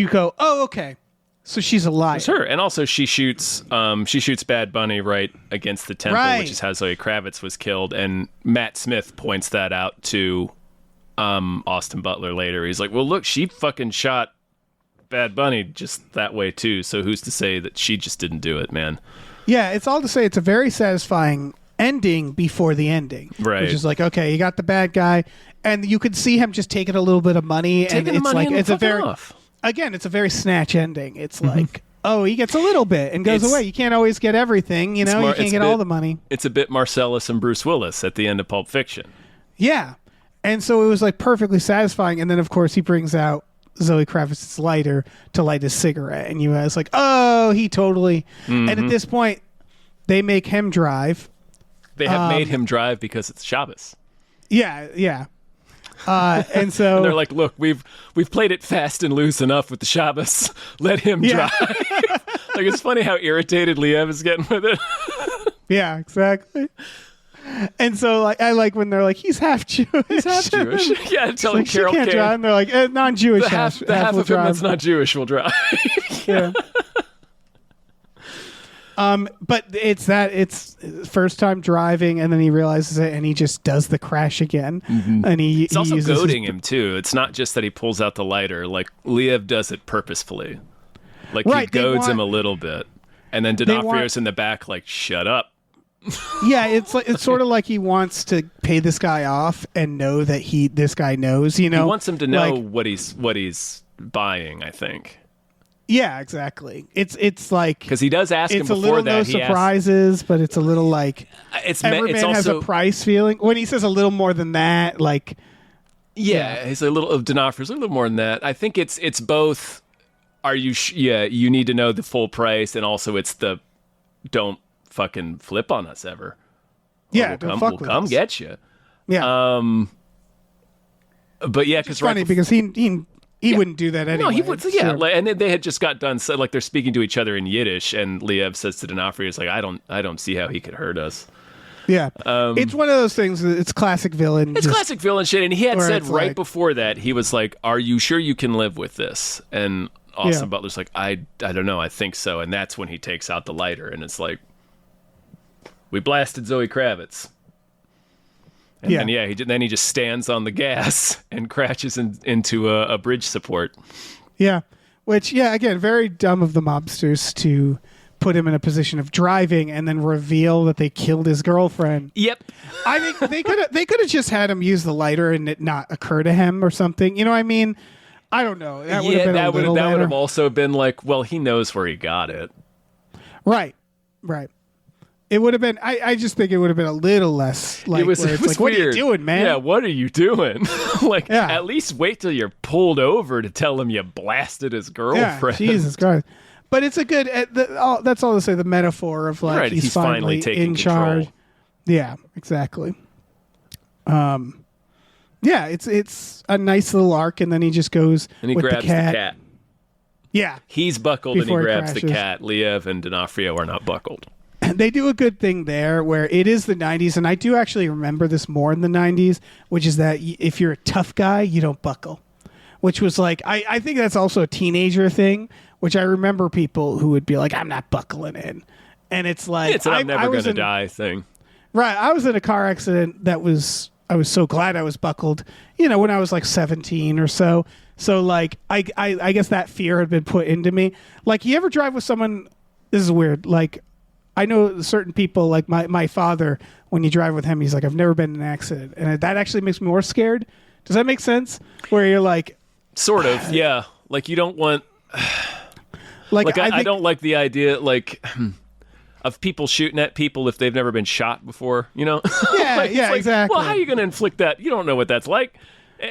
go, oh, okay. So she's a liar. It's her, and also she shoots Bad Bunny right against the temple, Right. which is how Zoe Kravitz was killed. And Matt Smith points that out to Austin Butler later. He's like, "Well, look, she fucking shot Bad Bunny just that way too. So who's to say that she just didn't do it, man?" Yeah, it's all to say it's a very satisfying ending before the ending. Right. Which is like, okay, you got the bad guy, and you could see him just taking a little bit of money, Taking and the it's money like and it's a fucking very off. again, it's a very snatch ending. It's like, oh, he gets a little bit and goes It's- away. You can't always get everything, you know. You can't get all the money. It's a bit Marcellus and Bruce Willis at the end of Pulp Fiction. Yeah. And so it was like perfectly satisfying. And then, of course, he brings out Zoe Kravitz's lighter to light his cigarette. And you was like, oh, he totally. And at this point, they make him drive. They have made him drive because it's Shabbos. Yeah, yeah. And so And they're like, look, we've played it fast and loose enough with the Shabbos. Let him Yeah. drive. Like, it's funny how irritated Liev is getting with it. yeah, exactly. And so like I like when they're like, he's half Jewish. He's half Jewish. Yeah, telling Like, she Carol can't Kane. drive. And they're like, non-Jewish The half will of him drive. that's not Jewish will drive. Yeah. But it's first time driving, and then he realizes it, and he just does the crash again. And he It's also uses goading him too. It's not just that he pulls out the lighter. Like Liev does it purposefully. Like he Right, they goads him a want- little bit, and then want- D'Onofrio's in the back, like, shut up. Yeah, it's sort of like he wants to pay this guy off and know that this guy knows. You know, He wants him to know Like, what he's buying. I think yeah, exactly. It's like because he does ask him it's a before little that. no he asks, surprises, but it's a little like it's every it's man has also a price feeling. When he says a little more than that, like yeah, he's a little of D'Onofrio's a little more than that. I think it's both. Are you? You need to know the full price, and also it's the don't fucking flip on us ever. yeah, We'll don't come, fuck we'll with come us. get you. Yeah, But yeah, it's because funny because he wouldn't do that anyway. No, he would. Yeah, So- like, and they had just got done. So, like they're speaking to each other in Yiddish, and Liev says to D'Onofrio, "It's like I don't see how he could hurt us." yeah. It's one of those things. It's classic villain. It's just- classic villain shit. And he had Where said it's right like- before that, he was like, "Are you sure you can live with this?" And Austin Yeah. Butler's like, "I don't know. I think so." And that's when he takes out the lighter, and it's like, we blasted Zoe Kravitz. And Yeah. then he just stands on the gas and crashes into a bridge support. Yeah. Which, yeah, again, very dumb of the mobsters to put him in a position of driving and then reveal that they killed his girlfriend. Yep. I think they could have just had him use the lighter and it not occur to him or something. You know what I mean? I don't know. That would have been that a little would better. have also been like, well, he knows where he got it. Right. It would have been. I just think it would have been a little less like. It was where it's it was like, what are you weird. doing, man? Yeah, what are you doing? Like, Yeah. at least wait till you're pulled over to tell him you blasted his Yeah, girlfriend. Jesus Christ. But it's a good. That's all to say. The metaphor of like Right, he's finally taking in charge. control. Yeah, exactly. Yeah, it's a nice little arc, and then he just goes And he with grabs the cat. Yeah, He's buckled and he Before he grabs the crashes. cat. Liev and D'Onofrio are not buckled. they do a good thing there where it is the 90s, and I do actually remember this more in the 90s, which is that if you're a tough guy, you don't buckle. Which was like, I think that's also a teenager thing, which I remember people who would be like, I'm not buckling in. And it's like, It's an I'm never was gonna in- die thing. Right. I was in a car accident that was so glad I was buckled, when I was like 17 or so. So like I guess that fear had been put into me. Like, you ever drive with someone? This is weird. Like, I know certain people, like my father, when you drive with him, he's like, I've never been in an accident, and that actually makes me more scared. Does that make sense? Where you're like, sort of, yeah. Like, you don't want. Like I don't like the idea of people shooting at people if they've never been shot before. Yeah, Well, exactly. how are you going to inflict that? You don't know what that's like.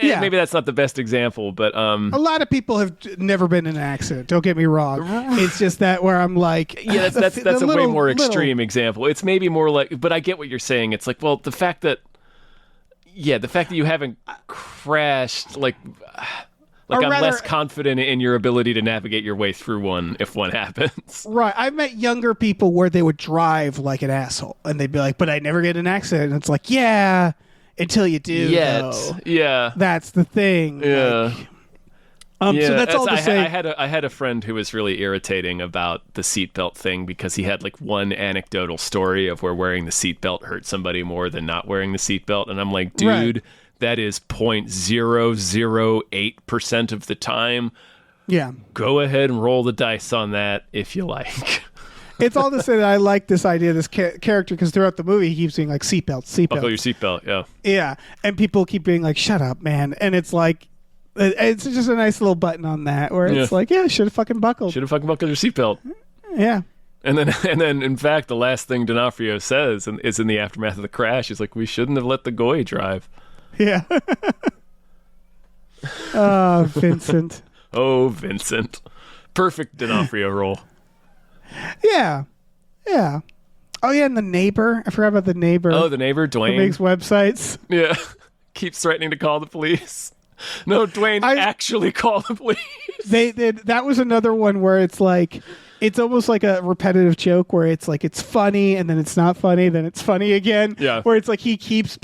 Yeah. Maybe that's not the best example, but a lot of people have never been in an accident. Don't get me wrong. It's just that where I'm like, yeah, that's a way more extreme example. It's maybe more like, but I get what you're saying. It's like, well, the fact that you haven't crashed, like I'm less confident in your ability to navigate your way through one if one happens. Right. I've met younger people where they would drive like an asshole, and they'd be like, "But I never get in an accident." And it's like, yeah. Until you do, though. Yeah. That's the thing. Yeah. Like, so that's all to say. I had a friend who was really irritating about the seatbelt thing because he had like one anecdotal story of where wearing the seatbelt hurt somebody more than not wearing the seatbelt, and I'm like, dude, that is 0.008% of the time. Yeah. Go ahead and roll the dice on that if you like. It's all to say that I like this idea, this character, because throughout the movie he keeps being like, seatbelt. Buckle your seatbelt, yeah. Yeah, and people keep being like, shut up, man. And it's like, it's just a nice little button on that where it's like, yeah, should have fucking buckled. Should have fucking buckled your seatbelt. Yeah. And then, in fact, the last thing D'Onofrio says is in the aftermath of the crash. He's like, we shouldn't have let the goy drive. Yeah. Oh, Vincent. Oh, Vincent. Perfect D'Onofrio role. Yeah. Yeah. Oh, yeah, and the neighbor. I forgot about the neighbor. Oh, the neighbor, Dwayne. Who makes websites. Yeah. Keeps threatening to call the police. No, Dwayne, actually call the police. That was another one where it's like, it's almost like a repetitive joke where it's like, it's funny and then it's not funny, then it's funny again. Yeah. Where it's like he keeps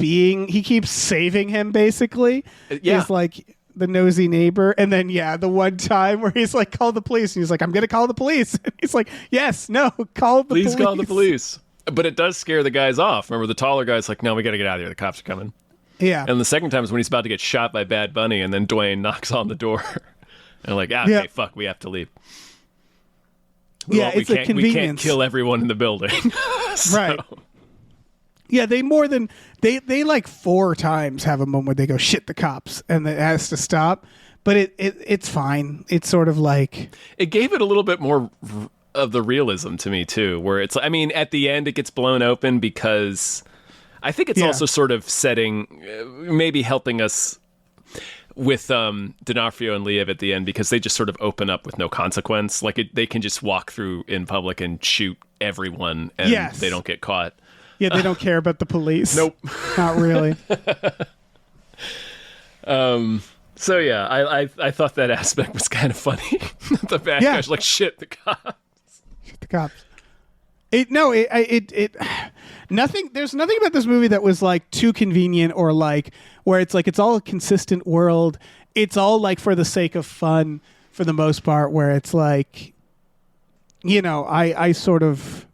saving him, basically. Yeah. He's like the nosy neighbor. And then, the one time where he's like, call the police. And he's like, I'm going to call the police. And he's like, yes, no, call the police. Please call the police. But it does scare the guys off. Remember, the taller guy's like, no, we got to get out of here. The cops are coming. Yeah. And the second time is when he's about to get shot by Bad Bunny, and then Dwayne knocks on the door. And like, okay, fuck, we have to leave. It's a convenience. We can't kill everyone in the building. Right. Yeah, they like 4 times have a moment where they go, shit, the cops, and it has to stop. But it's fine. It's sort of like... It gave it a little bit more of the realism to me, too, where it's... I mean, at the end, it gets blown open because... I think it's also sort of setting... maybe helping us with D'Onofrio and Liev at the end, because they just sort of open up with no consequence. Like, they can just walk through in public and shoot everyone, and they don't get caught. Yeah, they don't care about the police. Nope. Not really. So yeah, I thought that aspect was kind of funny. The bad guy's like, shit, the cops. Shit, the cops. Nothing. There's nothing about this movie that was like too convenient or like where it's like it's all a consistent world. It's all like for the sake of fun for the most part. Where it's like, I sort of.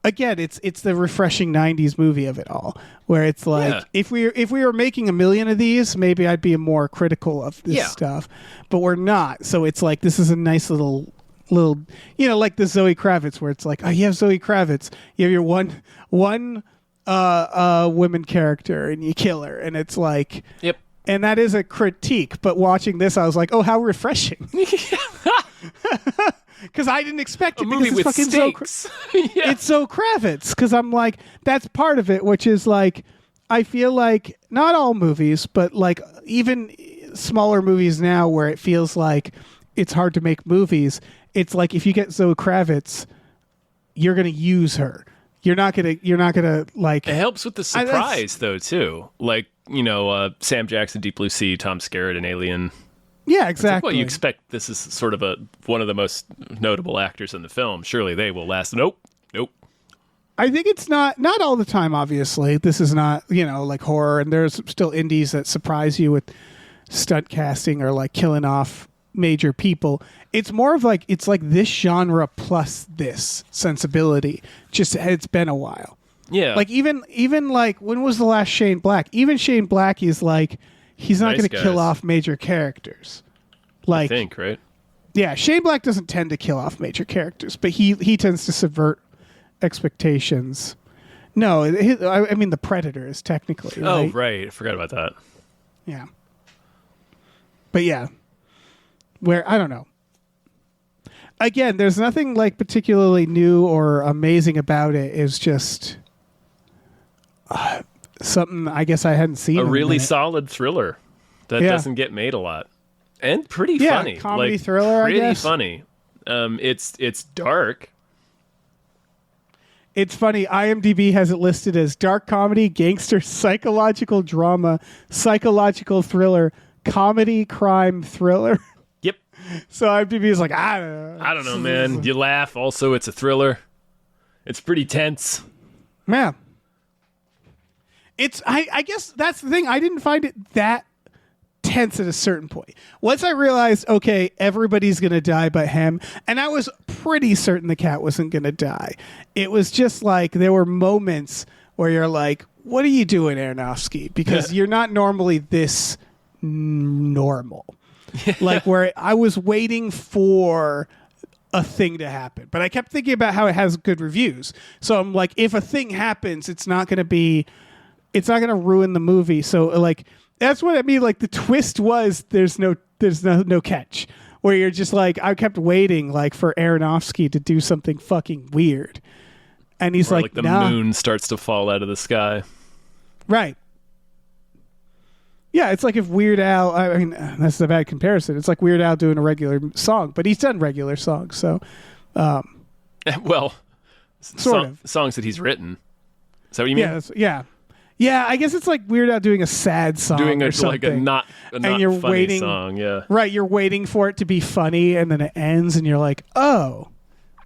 Again, it's the refreshing '90s movie of it all, where it's like if we were making a million of these, maybe I'd be more critical of this stuff, but we're not. So it's like this is a nice little, like the Zoe Kravitz, where it's like, oh, you have Zoe Kravitz, you have your one women character, and you kill her, and it's like, yep. And that is a critique, but watching this, I was like, oh, how refreshing. Because I didn't expect it. A movie with stakes. It's Zoe Kravitz. Because I'm like, that's part of it, which is like, I feel like not all movies, but like even smaller movies now where it feels like it's hard to make movies. It's like if you get Zoe Kravitz, you're going to use her. You're not gonna like. It helps with the surprise though too. Like Sam Jackson, Deep Blue Sea, Tom Skerritt, and Alien. Yeah, exactly. Well, you expect this is sort of one of the most notable actors in the film. Surely they will last. Nope. I think it's not all the time. Obviously, this is not like horror, and there's still indies that surprise you with stunt casting or like killing off major people. It's more of like it's like this genre plus this sensibility. Just it's been a while. Yeah. Like even like when was the last Shane Black? Even Shane Black is like he's not Nice going to kill guys. off major characters. I Like think, right? yeah, Shane Black doesn't tend to kill off major characters, but he tends to subvert expectations. No, I mean the Predator is technically right. Oh, right. I forgot about that. Yeah. But yeah, where I don't know. Again, there's nothing like particularly new or amazing about it. It's just something I guess I hadn't seen. A in really minute. solid thriller that Yeah. doesn't get made a lot, and pretty Yeah, funny. comedy like, thriller, I Pretty guess. funny. It's dark. It's funny. IMDb has it listed as dark comedy, gangster, psychological drama, psychological thriller, comedy, crime, thriller. Yep. So IMDb is like, I don't know. I don't know, man. You laugh. Also, it's a thriller. It's pretty tense. Man. It's I guess that's the thing. I didn't find it that tense at a certain point. Once I realized, okay, everybody's gonna die but him, and I was pretty certain the cat wasn't gonna die. It was just like there were moments where you're like, what are you doing, Aronofsky? Because you're not normally this normal. Like where I was waiting for a thing to happen, but I kept thinking about how it has good reviews. So I'm like, if a thing happens, it's not going to ruin the movie. So like, that's what I mean. Like the twist was there's no catch, where you're just like, I kept waiting like for Aronofsky to do something fucking weird. And he's Or like, like the nah. moon starts to fall out of the sky. Right. Yeah, it's like if Weird Al, I mean, that's a bad comparison. It's like Weird Al doing a regular song, but he's done regular songs. So, Well, Sort of. songs that he's written. Is that what you mean? yeah, yeah. I guess it's like Weird Al doing a sad song, Doing or a something. like a not you're funny waiting- song. Yeah. Right, you're waiting for it to be funny, and then it ends, and you're like, oh,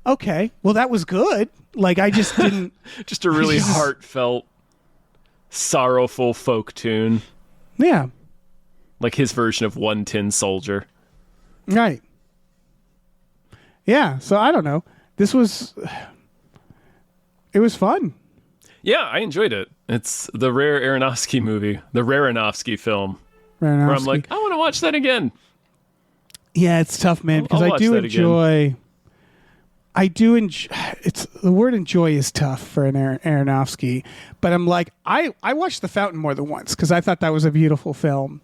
okay, well that was good. Like I just didn't. Just a really Jesus. heartfelt, sorrowful folk tune. Yeah, Like his version of One Tin Soldier. right. Yeah, so I don't know. It was fun. Yeah, I enjoyed it. It's the rare Aronofsky movie, the Aronofsky film, where I'm Aronofsky. like, I want to watch that again. Yeah, it's tough, man, because I'll I watch do that again. enjoy. I do enjoy. It's the word "enjoy" is tough for an Aronofsky, but I'm like, I watched The Fountain more than once because I thought that was a beautiful film.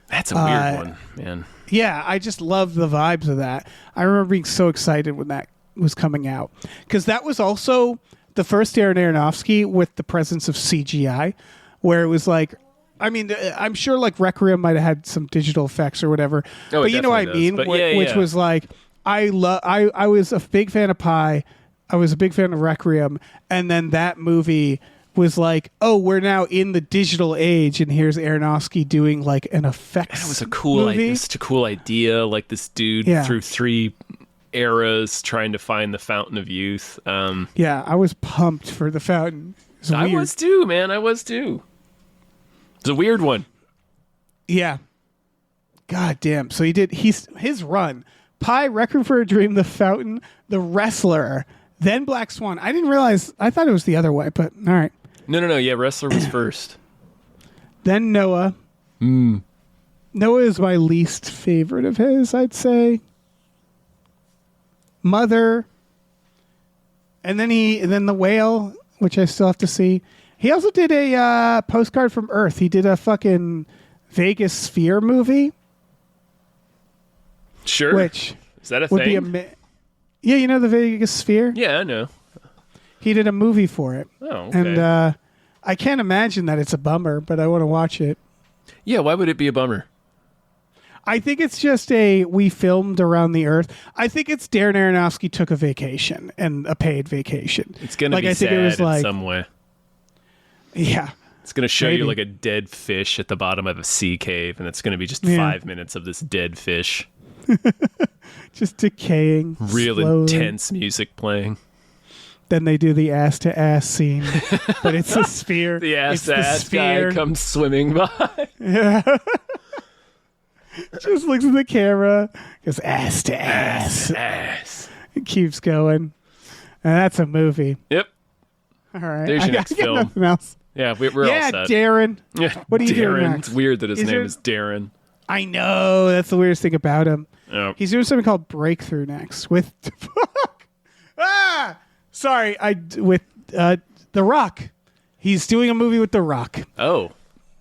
That's a weird one, man. Yeah, I just love the vibes of that. I remember being so excited when that was coming out because that was also the first Darren Aronofsky with the presence of CGI, where it was like. I mean, I'm sure like Requiem might have had some digital effects or whatever, Oh, but it you know what I definitely mean, does. But yeah, which yeah. was like I was a big fan of Pi, I was a big fan of Requiem, and then that movie was like, oh, we're now in the digital age, and here's Aronofsky doing like an effects. That was a cool movie. idea. Such a cool idea. Like this dude Yeah. through 3 eras trying to find the fountain of youth. Yeah, I was pumped for The Fountain. It I weird. was too, man. I was too. It's a weird one. Yeah. God damn. So he did his run. Pi, Requiem for a Dream, The Fountain, The Wrestler, then Black Swan. I didn't realize. I thought it was the other way, but all right. No. Yeah, Wrestler was first. Then Noah. Noah is my least favorite of his, I'd say. Mother. And then The Whale, which I still have to see. He also did a Postcard from Earth. He did a fucking Vegas Sphere movie, Sure. which Is that a would thing? be yeah, you know the Vegas Sphere? Yeah, I know. He did a movie for it. Oh, okay. And I can't imagine that it's a bummer, but I want to watch it. Yeah, why would it be a bummer? I think it's just we filmed around the Earth. I think it's Darren Aronofsky took a vacation and a paid vacation. It's going to like, be I think sad it was in like, some way. yeah. It's going to show Maybe. you like a dead fish at the bottom of a sea cave, and it's going to be just Yeah. 5 minutes of this dead fish. Just decaying. Real slowly. intense music playing. Then they do the ass to ass scene, but it's a sphere. The It's the ass guy sphere. comes swimming by. Just looks at the camera, goes ass to ass. Ass. It keeps going, and that's a movie. Yep. All right. There's your next I got film. nothing else. Yeah, we're all Yeah, set. Darren. Yeah, What are you doing Darren. next? It's weird that his Is name there- is Darren. I know. That's the weirdest thing about him. Yeah. He's doing something called Breakthrough next with with The Rock. He's doing a movie with The Rock. Oh,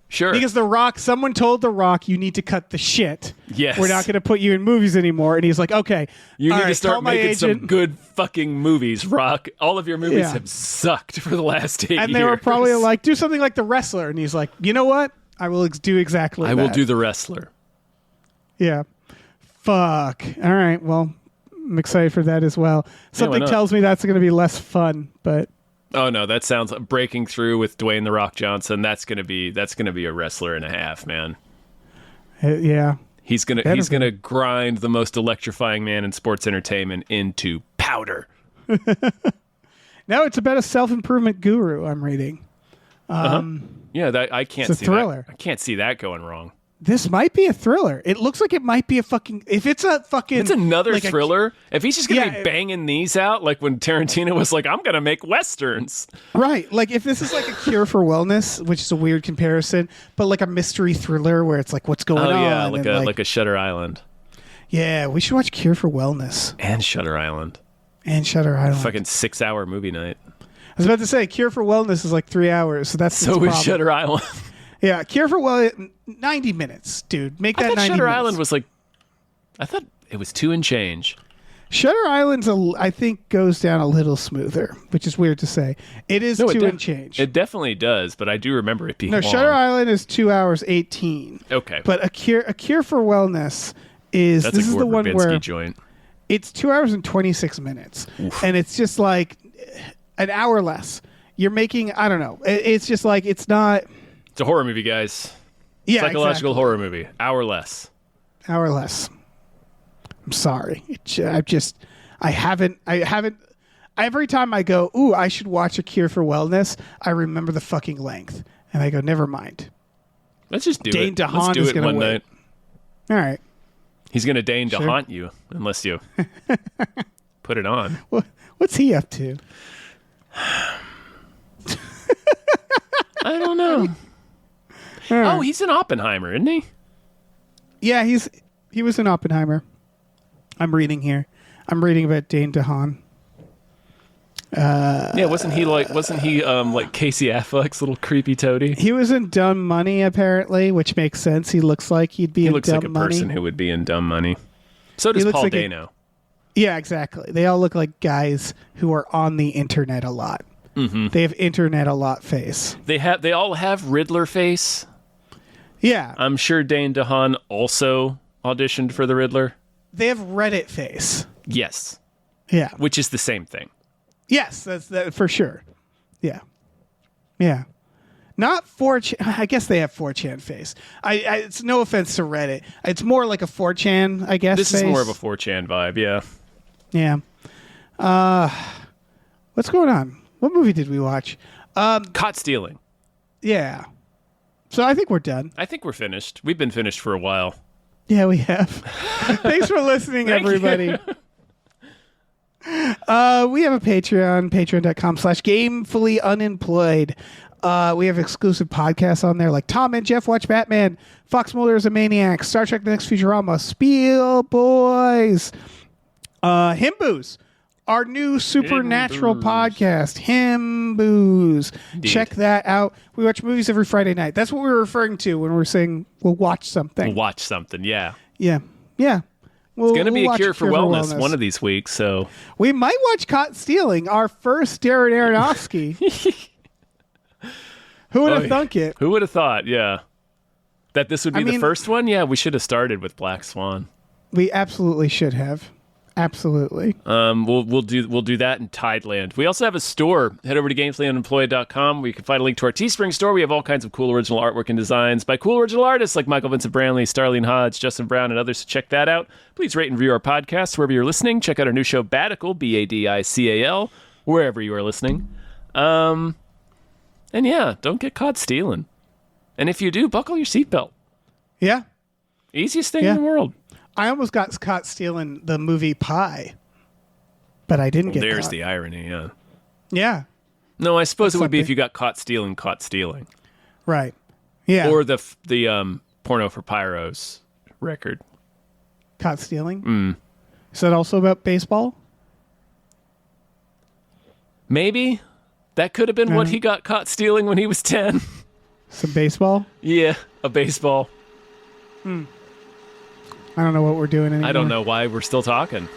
sure. Because The Rock, someone told The Rock, you need to cut the shit. Yes. We're not going to put you in movies anymore. And he's like, okay. You all need right, to start call my making some agent. good fucking movies, Rock. All of your movies Yeah. have sucked for the last 8 years. And they were probably like, do something like The Wrestler. And he's like, you know what? I will do exactly I that. will do The Wrestler. Yeah. Fuck. All right. Well, I'm excited for that as well. Something not? tells me that's going to be less fun, but Oh no, that sounds like Breaking Through with Dwayne the Rock Johnson. That's gonna be a wrestler and a half, man. Yeah. He's Better gonna grind the most electrifying man in sports entertainment into powder. No, it's about a self-improvement guru I'm reading. Yeah, I can't It's a see thriller. that. I can't see that going wrong. This might be a thriller. It looks like it might be a fucking... If it's a fucking... It's another like thriller. If he's just gonna Yeah, be banging these out, like when Tarantino was like, "I'm gonna make westerns." Right. Like if this is like a cure for wellness, which is a weird comparison, but like a mystery thriller where it's like, what's going Oh on? yeah, and like a Shutter Island Yeah, we should watch Cure for Wellness and Shutter Island. and Shutter Island. Fucking 6-hour movie night. I was about to say, Cure for Wellness is like 3 hours, so that's So its is problem. Shutter Island. Yeah, Cure for Wellness, 90 minutes, dude. Make I that thought 90 Shutter minutes. Island was like, I thought it was 2 and change. Shutter Island's, I think, goes down a little smoother, which is weird to say. It is No, 2 and change. It definitely does, but I do remember it being No, long. Shutter Island is 2 hours 18. Okay, But a Cure for Wellness is that's this a is the Gore one Verbinski where joint. it's 2 hours and 26 minutes, and it's just like an hour less. You're making I don't know. It's just like it's not. It's a horror movie, guys. Yeah, Psychological exactly. horror movie. Hour less. Hour less. I'm sorry. I haven't. Every time I go, ooh, I should watch a Cure for Wellness, I remember the fucking length, and I go, never mind. Let's just do Dane it. DeHaan Let's do is it gonna one wait. night. All right. He's gonna deign to Sure. haunt you unless you put it on. What's he up to? I don't know. All right. Oh, he's in Oppenheimer, isn't he? Yeah, he was in Oppenheimer. I'm reading here. I'm reading about Dane DeHaan. Yeah, wasn't he like Casey Affleck's little creepy toady? He was in Dumb Money, apparently, which makes sense. He looks like he'd be He in looks Dumb like a Money. person who would be in Dumb Money. So does looks Paul like a- Dano. Yeah, exactly. They all look like guys who are on the internet a lot. Mm-hmm. They have internet a lot face. They all have Riddler face. Yeah, I'm sure Dane DeHaan also auditioned for the Riddler. they have Reddit face. Yes, Yeah. which is the same thing. Yes, that's that for sure. Yeah. Yeah. Not 4chan. I guess they have 4chan face. It's no offense to Reddit. It's more like a 4chan, I guess. This face. is more of a 4chan vibe, yeah. Yeah. What's going on? What movie did we watch? Caught stealing. Yeah. So I think we're done. I think we're finished. We've been finished for a while. Yeah, we have. Thanks for listening, Thank you. everybody. We have a Patreon, patreon.com/gamefully unemployed. We have exclusive podcasts on there like Tom and Jeff Watch Batman, Fox Mulder is a Maniac, Star Trek The Next Futurama, Spiel Boys, Himboos, our new supernatural Himboos. podcast, Himboos. Check that out. We watch movies every Friday night. That's what we were referring to when we were saying we'll watch something. We'll watch something, yeah. Yeah. Yeah. It's going to be a watch cure for wellness one of these weeks, so... We might watch Caught Stealing, our first Darren Aronofsky. Who would have thunk it? Who would have thought, yeah. That this would be the mean- first one? Yeah, we should have started with Black Swan. We absolutely should have. Absolutely. We'll do that in Tideland. We also have a store. Head over to gamefullyunemployed.com where you can find a link to our Teespring store. We have all kinds of cool original artwork and designs by cool original artists like Michael Vincent Brantley, Starlene Hodge, Justin Brown, and others. So check that out. Please rate and review our podcast wherever you're listening. Check out our new show, Badical, Badical, wherever you are listening. And yeah, don't get caught stealing. And if you do, buckle your seatbelt. Yeah. Easiest thing Yeah. in the world. I almost got caught stealing the movie Pie, but I didn't get There's caught. the irony, yeah. Yeah. No, I suppose it would be if something. you got caught stealing. Right. Yeah. Or the Porno for Pyros record. Caught stealing. Is that also about baseball? Maybe. That could have been what he got caught stealing when he was 10. Some baseball? Yeah, a baseball. I don't know what we're doing anymore. I don't know why we're still talking.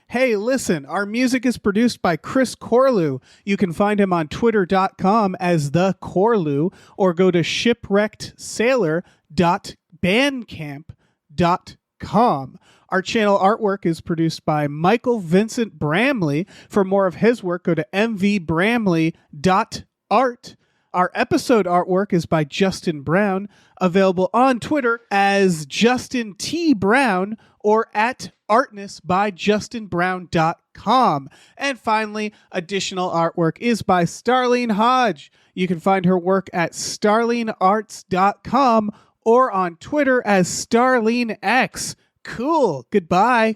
Hey, listen, our music is produced by Chris Corlew. You can find him on twitter.com as the Corlew or go to shipwreckedsailor.bandcamp.com. Our channel artwork is produced by Michael Vincent Bramley. For more of his work, go to mvbramley.art. Our episode artwork is by Justin Brown, available on Twitter as Justin T. Brown or at artnessbyjustinbrown.com. And finally, additional artwork is by Starlene Hodge. You can find her work at starlenearts.com or on Twitter as StarleneX. Cool. Goodbye.